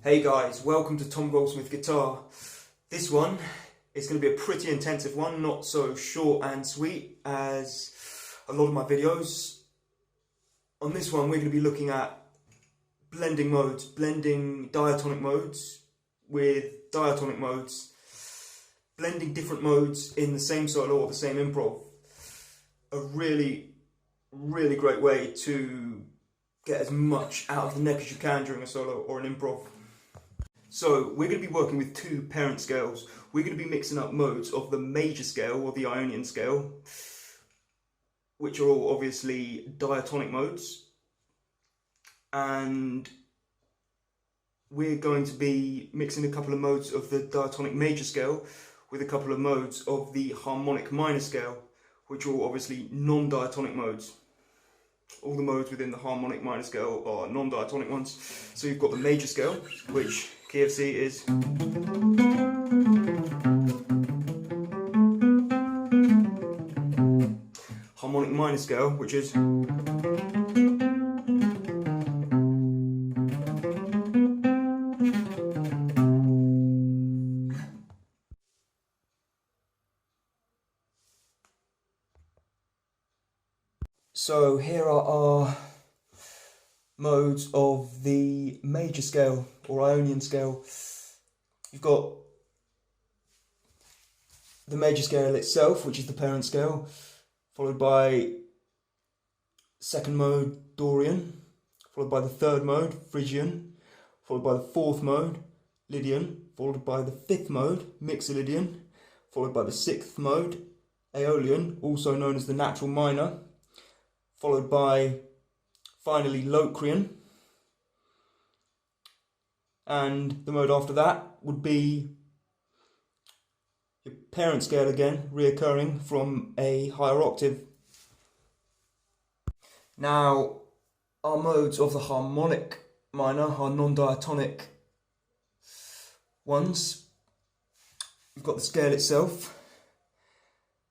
Hey guys, welcome to Tom Goldsmith Guitar. This one is going to be a pretty intensive one, not so short and sweet as a lot of my videos. On this one we're going to be looking at blending modes, blending diatonic modes with diatonic modes, blending different modes in the same solo or the same improv. A really great way to get as much out of the neck as you can during a solo or an improv. So we're going to be working with two parent scales. We're going to be mixing up modes of the major scale or the Ionian scale, which are all obviously diatonic modes, and we're going to be mixing a couple of modes of the diatonic major scale with a couple of modes of the harmonic minor scale, which are all obviously non-diatonic modes. All the modes within the harmonic minor scale are non-diatonic ones. So you've got the major scale, which KFC is harmonic minor scale, which is so here are our modes of the major scale or Ionian scale. You've got the major scale itself, which is the parent scale, followed by second mode Dorian, followed by the third mode Phrygian, followed by the fourth mode Lydian, followed by the fifth mode mixolydian, followed by the sixth mode Aeolian, also known as the natural minor, followed by finally Locrian, and the mode after that would be your parent scale again, reoccurring from a higher octave. Now, our modes of the harmonic minor are non-diatonic ones. We've got the scale itself.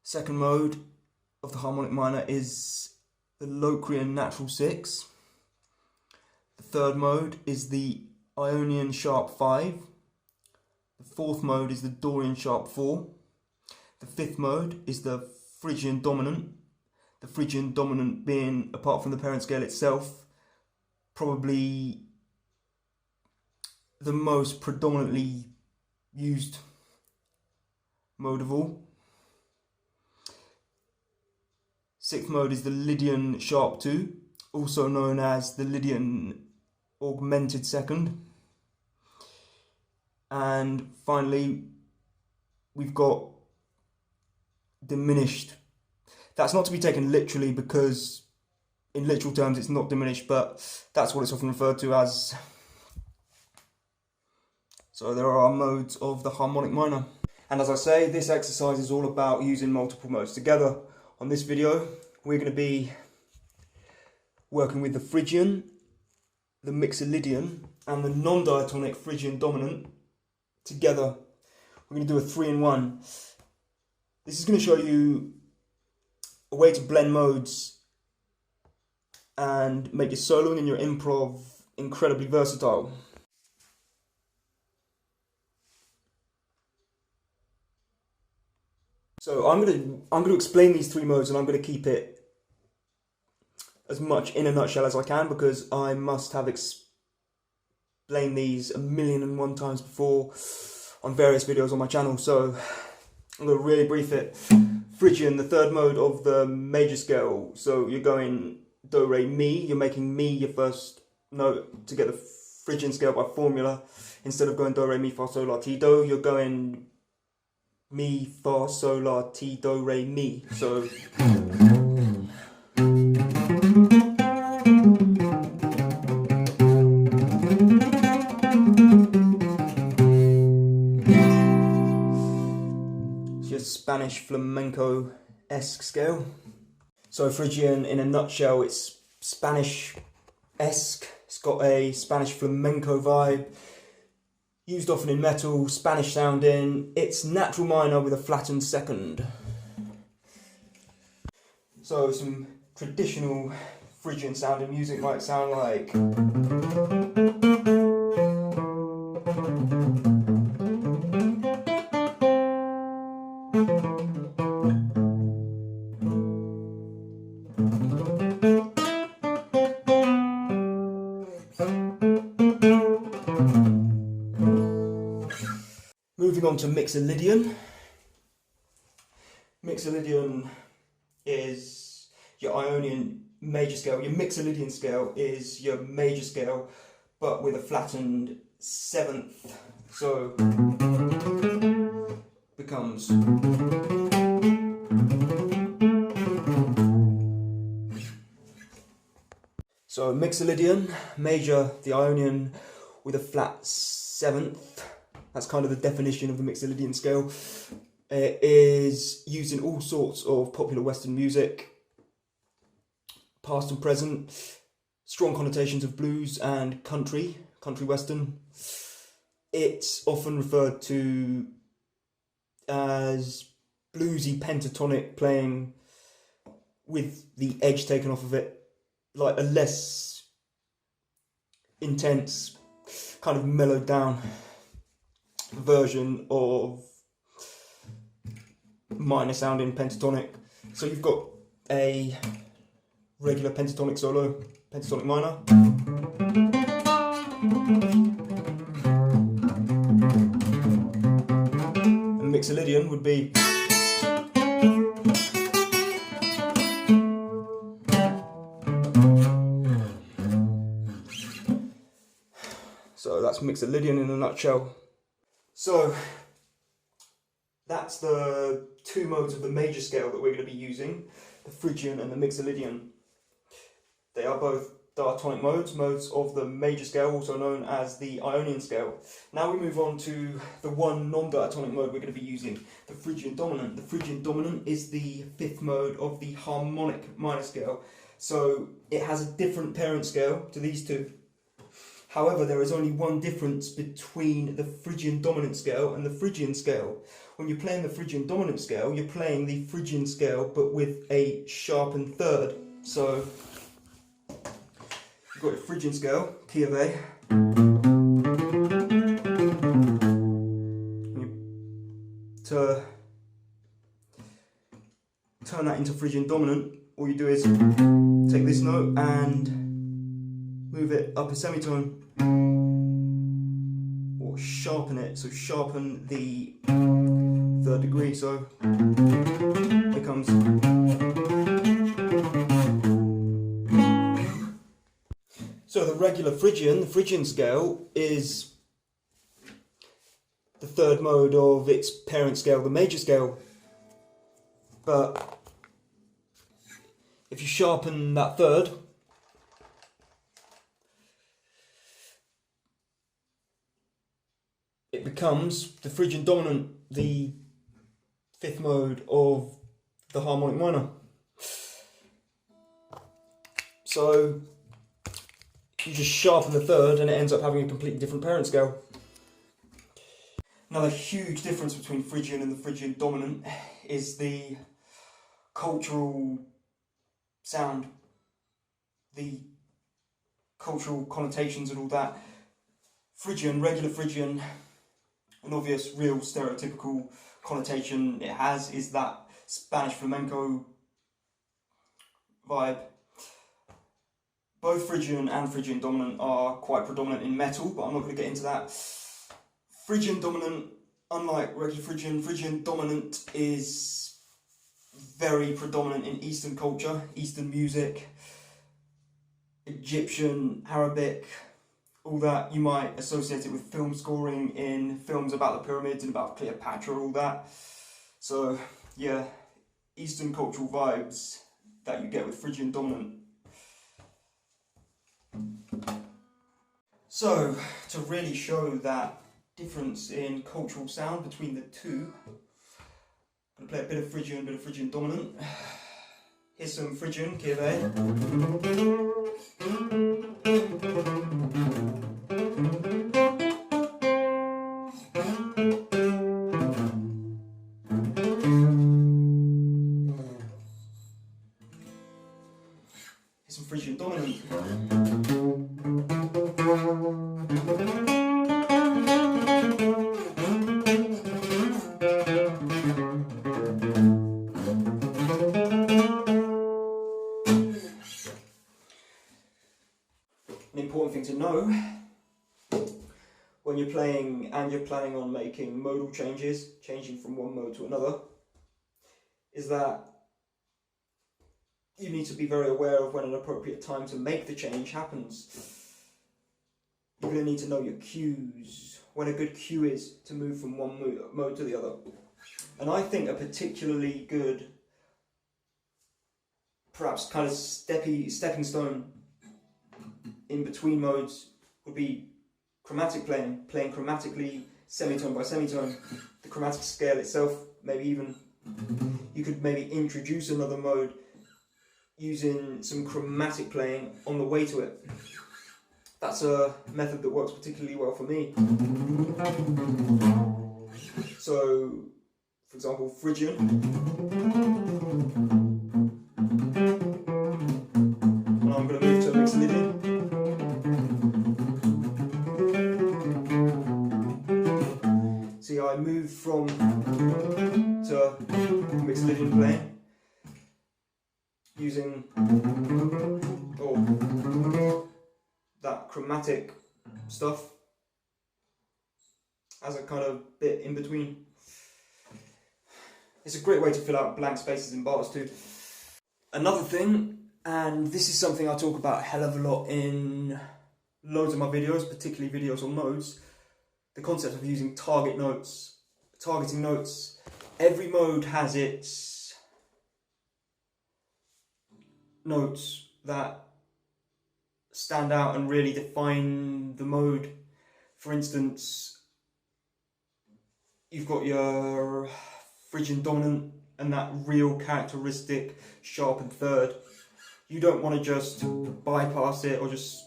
Second mode of the harmonic minor is the Locrian natural 6. The third mode is the Ionian sharp 5. The fourth mode is the Dorian sharp 4. The fifth mode is the Phrygian dominant. The Phrygian dominant being, apart from the parent scale itself, probably the most predominantly used mode of all. Sixth mode is the Lydian sharp 2, also known as the Lydian augmented second. And finally, we've got diminished. That's not to be taken literally, because in literal terms it's not diminished, but that's what it's often referred to as. So there are modes of the harmonic minor. And as I say, this exercise is all about using multiple modes together. On this video, we're going to be working with the Phrygian, the mixolydian, and the non-diatonic Phrygian dominant together. We're going to do a 3-in-1. This is going to show you a way to blend modes and make your soloing and your improv incredibly versatile. So I'm going to explain these three modes, and I'm going to keep it as much in a nutshell as I can, because I must have explained these 1,000,001 times before on various videos on my channel. So I'm going to really brief it. Phrygian, the third mode of the major scale. So you're going do, re, mi. You're making mi your first note to get the Phrygian scale by formula. Instead of going do, re, mi, fa, sol, la, ti, do, you're going mi, fa, sol, la, ti, do, re, mi. So it's your Spanish flamenco-esque scale. So Phrygian, in a nutshell, it's Spanish-esque. It's got a Spanish flamenco vibe. Used often in metal, Spanish sounding. It's natural minor with a flattened second. So some traditional Phrygian sounding music might sound like moving on to mixolydian. Mixolydian is your Ionian major scale. Your mixolydian scale is your major scale, but with a flattened seventh. So becomes mixolydian, major, the Ionian with a flat seventh. That's kind of the definition of the mixolydian scale. It is used in all sorts of popular Western music, past and present, strong connotations of blues and country Western. It's often referred to as bluesy pentatonic playing with the edge taken off of it, like a less intense, kind of mellowed down version of minor sounding pentatonic. So you've got a regular pentatonic solo, pentatonic minor, and mixolydian would be so that's mixolydian in a nutshell. So that's the two modes of the major scale that we're going to be using, the Phrygian and the mixolydian. They are both diatonic modes of the major scale, also known as the Ionian scale. Now we move on to the one non-diatonic mode we're going to be using, the Phrygian dominant. The Phrygian dominant is the fifth mode of the harmonic minor scale, so it has a different parent scale to these two. However, there is only one difference between the Phrygian dominant scale and the Phrygian scale. When you're playing the Phrygian dominant scale, you're playing the Phrygian scale but with a sharpened third. So you've got your Phrygian scale, key of A. To turn that into Phrygian dominant, all you do is take this note and move it up a semitone, or sharpen it, so sharpen the third degree, so it becomes. So the regular Phrygian, the Phrygian scale, is the third mode of its parent scale, the major scale. But if you sharpen that third, it becomes the Phrygian dominant, the fifth mode of the harmonic minor. So you just sharpen the third and it ends up having a completely different parent scale. Another huge difference between Phrygian and the Phrygian dominant is the cultural sound, the cultural connotations and all that. Phrygian, regular Phrygian, an obvious, real, stereotypical connotation it has is that Spanish flamenco vibe. Both Phrygian and Phrygian dominant are quite predominant in metal, but I'm not going to get into that. Phrygian dominant, unlike regular Phrygian, Phrygian dominant is very predominant in Eastern culture, Eastern music, Egyptian, Arabic, all that. You might associate it with film scoring in films about the pyramids and about Cleopatra, all that. So yeah, Eastern cultural vibes that you get with Phrygian dominant. So to really show that difference in cultural sound between the two, I'm going to play a bit of Phrygian dominant. Here's some Phrygian, key of A. Here's some Phrygian dominant. An important thing to know when you're playing and you're planning on making modal changes, changing from one mode to another, is that you need to be very aware of when an appropriate time to make the change happens. You're going to need to know your cues, when a good cue is to move from one mode to the other. And I think a particularly good, perhaps kind of stepping stone in between modes would be chromatic playing chromatically, semitone by semitone. The chromatic scale itself, maybe even, you could maybe introduce another mode using some chromatic playing on the way to it. That's a method that works particularly well for me. So, for example, Phrigian. And I'm going to move to mixolydian. See, I move from to mixolydian playing using that chromatic stuff as a kind of bit in between. It's a great way to fill out blank spaces in bars too. Another thing, and this is something I talk about a hell of a lot in loads of my videos, particularly videos on modes, the concept of using targeting notes. Every mode has its notes that stand out and really define the mode. For instance, you've got your Phrygian dominant and that real characteristic sharpened third. You don't want to just bypass it or just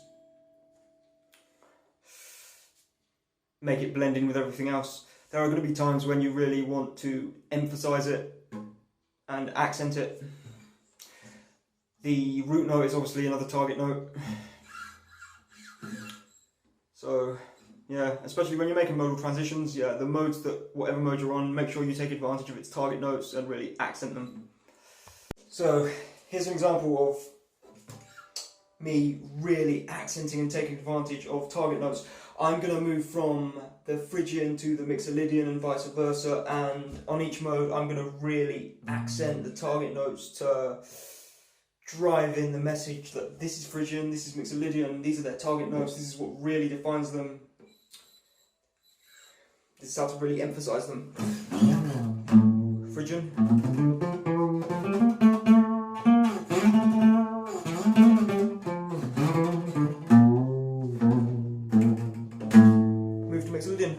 make it blend in with everything else. There are going to be times when you really want to emphasize it and accent it. The root note is obviously another target note. So, yeah, especially when you're making modal transitions, yeah, the modes that, whatever mode you're on, make sure you take advantage of its target notes and really accent them. So, here's an example of me really accenting and taking advantage of target notes. I'm going to move from the Phrygian to the mixolydian and vice versa, and on each mode I'm going to really accent the target notes to drive in the message that this is Phrygian, this is mixolydian, these are their target notes, this is what really defines them. This is how to really emphasize them. Phrygian. Move to mixolydian.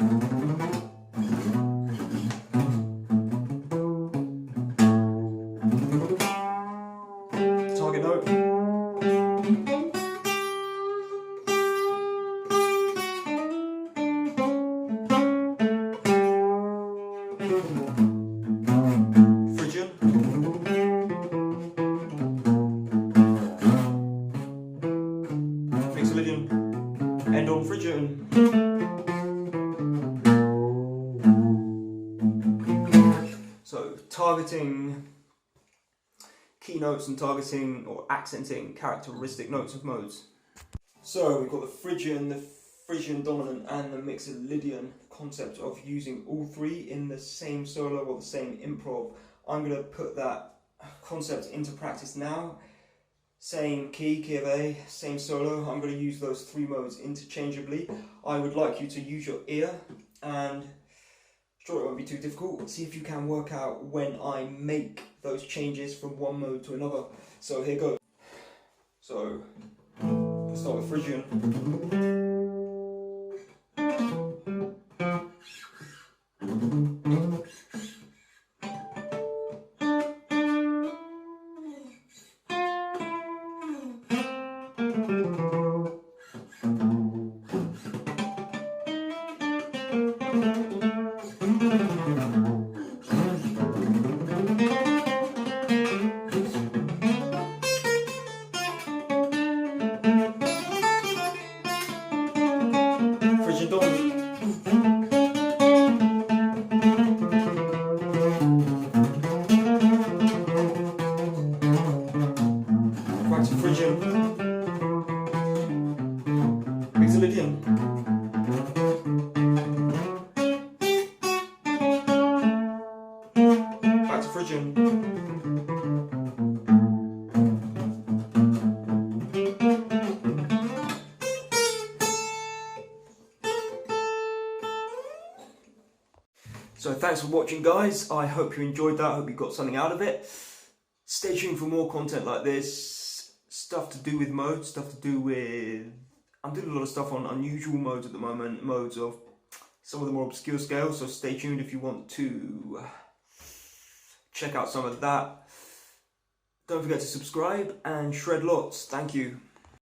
Target note. Phrygian. Mixolydian. End on Phrygian. So targeting keynotes and targeting or accenting characteristic notes of modes. So we've got the Phrygian dominant and the mixolydian concept of using all three in the same solo or the same improv. I'm going to put that concept into practice now. Same key of A, same solo. I'm going to use those three modes interchangeably. I would like you to use your ear and sure, it won't be too difficult. See if you can work out when I make those changes from one mode to another. So here goes. So, let's start with Phrygian. Phrygian dominant. Back to Phrygian. Mixolydian. So thanks for watching, guys. I hope you enjoyed that. I hope you got something out of it. Stay tuned for more content like this. Stuff to do with modes, stuff to do with... I'm doing a lot of stuff on unusual modes at the moment, modes of some of the more obscure scales, so stay tuned if you want to check out some of that. Don't forget to subscribe and shred lots. Thank you.